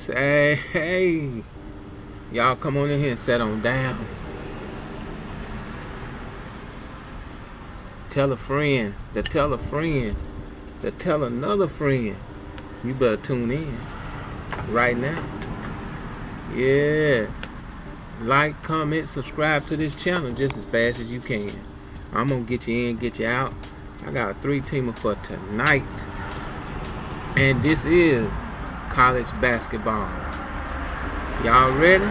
Say, hey, y'all come on in here and sit on down. Tell a friend, to tell a friend, to tell another friend. You better tune in right now. Yeah. Like, comment, subscribe to this channel just as fast as you can. I'm going to get you in, get you out. I got a 3-teamer for tonight. And this is college basketball. Y'all ready?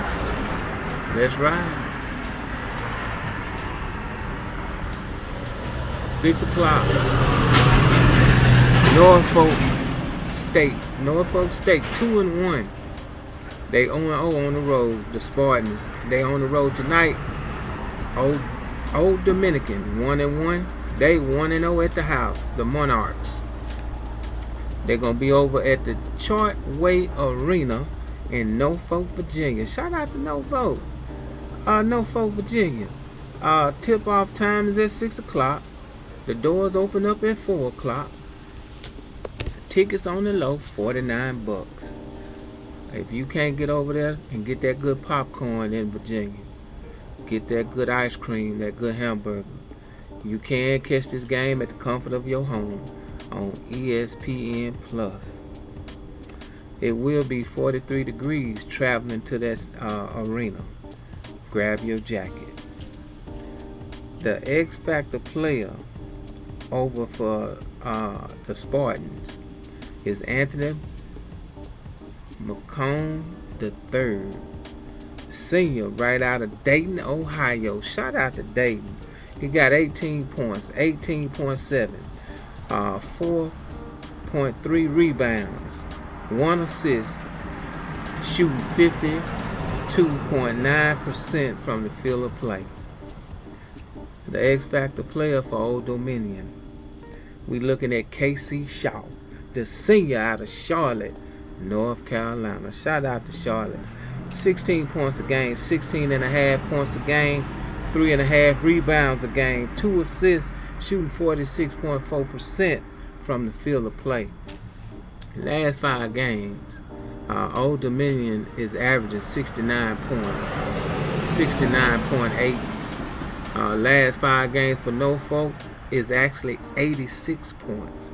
Let's ride. 6 o'clock. Norfolk State 2-1. They 0-0 on the road. The Spartans, they on the road tonight. Old Dominican 1-1. They 1-0 at the house. The Monarchs. They're gonna be over at the Chartway Arena in Norfolk, Virginia. Shout out to Norfolk, Virginia. Tip-off time is at 6 o'clock. The doors open up at 4 o'clock. Tickets on the low, $49. If you can't get over there and get that good popcorn in Virginia, get that good ice cream, that good hamburger, you can catch this game at the comfort of your home on ESPN Plus. It will be 43 degrees traveling to that arena. Grab your jacket. The X Factor player over for the Spartans is Anthony McCone III, senior, right out of Dayton, Ohio. Shout out to Dayton. He got 18 points, 18.7, 4.3 rebounds, 1 assist, shooting 52.9% from the field of play. The X Factor player for Old Dominion. We looking at Casey Shaw, the senior out of Charlotte, North Carolina. Shout out to Charlotte. 16 points a game, 16.5 points a game, 3.5 rebounds a game, 2 assists, shooting 46.4% from the field of play. Last 5 games, Old Dominion is averaging 69 points, 69.8. Last 5 games for Norfolk is actually 86 points.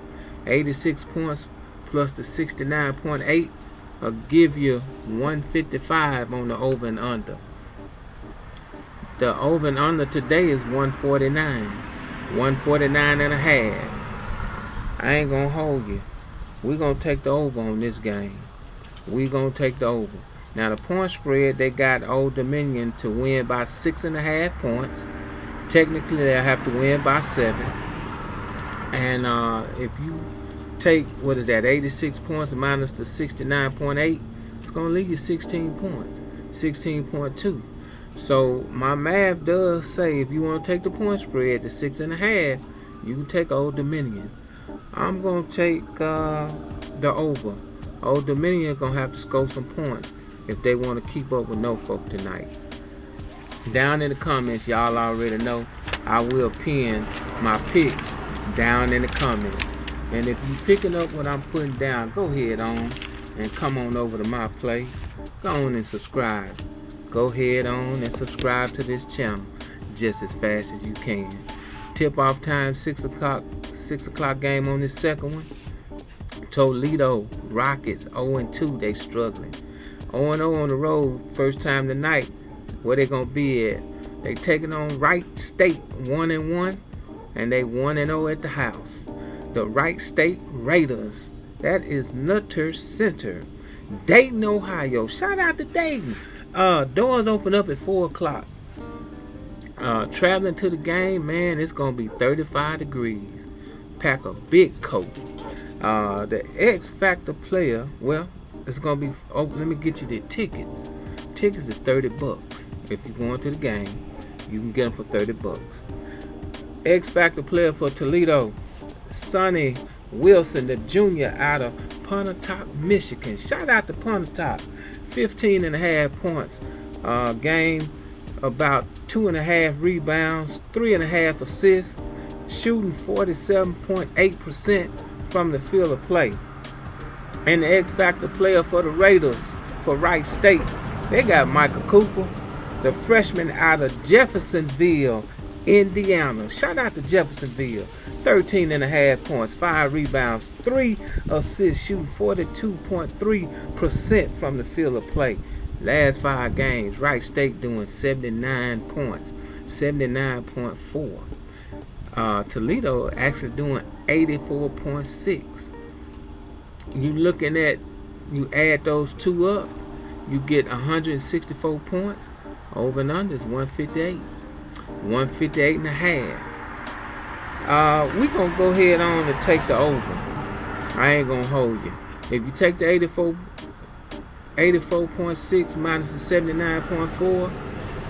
86 points plus the 69.8 will give you 155 on the over and under. The over and under today is 149 and a half. I ain't gonna hold you. We're gonna take the over on this game. We're gonna take the over. Now the point spread, they got Old Dominion to win by 6.5 points. Technically they'll have to win by 7. And if you take, 86 points minus the 69.8, it's going to leave you 16 points, 16.2. So my math does say if you want to take the point spread to 6.5, you can take Old Dominion. I'm going to take the over. Old Dominion going to have to score some points if they want to keep up with Norfolk tonight. Down in the comments, y'all already know I will pin my picks down in the comments. And if you're picking up what I'm putting down, go ahead on and come on over to my play. Go on and subscribe. Go ahead on and subscribe to this channel just as fast as you can. Tip-off time, 6 o'clock. 6 o'clock game on this second one. Toledo Rockets 0-2. They struggling. 0-0 on the road. First time tonight. Where they gonna be at? They taking on Wright State 1-1, and they 1-0 at the house. The Wright State Raiders. That is Nutter Center, Dayton, Ohio. Shout out to Dayton. Doors open up at 4 o'clock. Traveling to the game, man, it's gonna be 35 degrees. Pack a big coat. The X Factor player, well, it's gonna be. Oh, let me get you the tickets. Tickets is $30. If you're going to the game, you can get them for $30. X Factor player for Toledo, Sonny Wilson, the junior out of Pontiac, Michigan. Shout out to Pontiac. 15.5 points. Game, about 2.5 rebounds, 3.5 assists, shooting 47.8% from the field of play. And the X Factor player for the Raiders, for Wright State, they got Michael Cooper, the freshman out of Jeffersonville, Indiana. Shout out to Jeffersonville. 13.5 points, 5 rebounds, 3 assists, shooting 42.3% from the field of play. Last 5 games, Wright State doing 79 points, 79.4. Toledo actually doing 84.6. You add those two up, you get 164 points. Over and under is 158. 158 and a half. We're going to go ahead on and take the over. I ain't going to hold you. If you take the 84.6 minus the 79.4,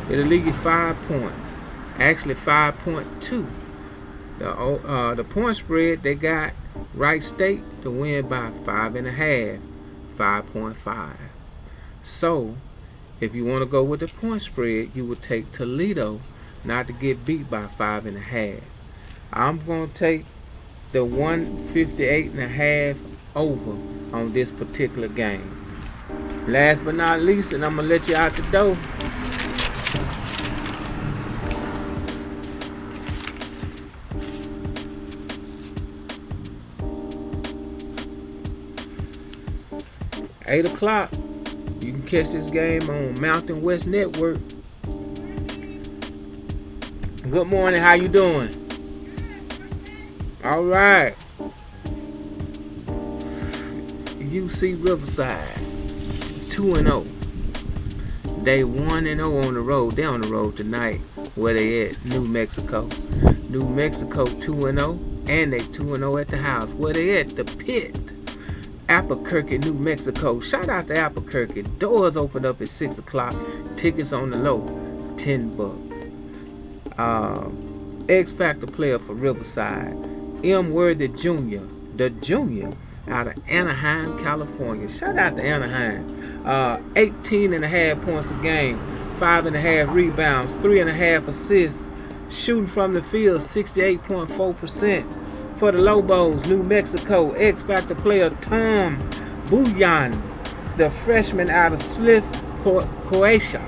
it'll leave you 5 points. Actually 5.2. The point spread, they got Wright State to win by 5.5, 5.5. So, if you want to go with the point spread, you would take Toledo not to get beat by 5.5. I'm going to take the 158.5 over on this particular game. Last but not least, and I'm going to let you out the door. Eight o'clock. You can catch this game on Mountain West Network. Good morning. How you doing? All right. UC Riverside, 2-0. They 1-0 on the road. They on the road tonight. Where they at? New Mexico. New Mexico 2-0, and they 2-0 at the house. Where they at? The Pit. Albuquerque, New Mexico. Shout out to Albuquerque. Doors open up at 6 o'clock. Tickets on the low, $10. X Factor player for Riverside, M. Worthy Jr., the junior out of Anaheim, California. Shout out to Anaheim. 18.5 points a game, 5.5 rebounds, 3.5 assists, shooting from the field 68.4%. For the Lobos, New Mexico, X Factor player Tom Buyan, the freshman out of Smith, Croatia.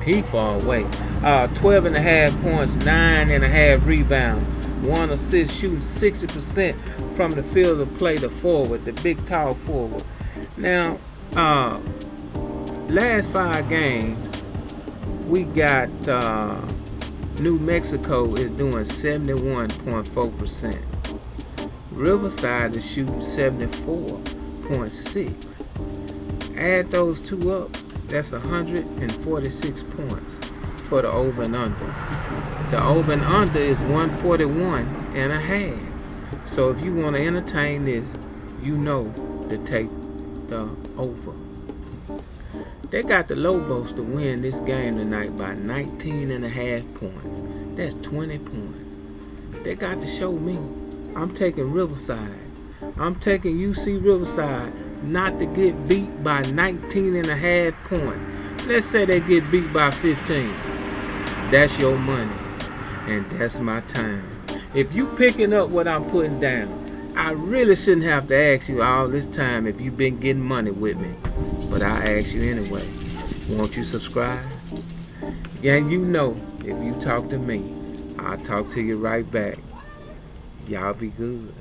He far away. 12.5 points, 9.5 rebounds, 1 assist, shooting 60% from the field of play. The forward, the big tall forward. Now, last 5 games, we got New Mexico is doing 71.4%. Riverside is shooting 74.6. Add those two up, that's 146 points for the over and under. The over and under is 141.5. So if you want to entertain this, you know to take the over. They got the Lobos to win this game tonight by 19.5 points. That's 20 points. They got to show me. I'm taking Riverside. I'm taking UC Riverside not to get beat by 19.5 points. Let's say they get beat by 15. That's your money. And that's my time. If you picking up what I'm putting down, I really shouldn't have to ask you all this time if you've been getting money with me. But I ask you anyway. Won't you subscribe? And you know, if you talk to me, I'll talk to you right back. Y'all be good.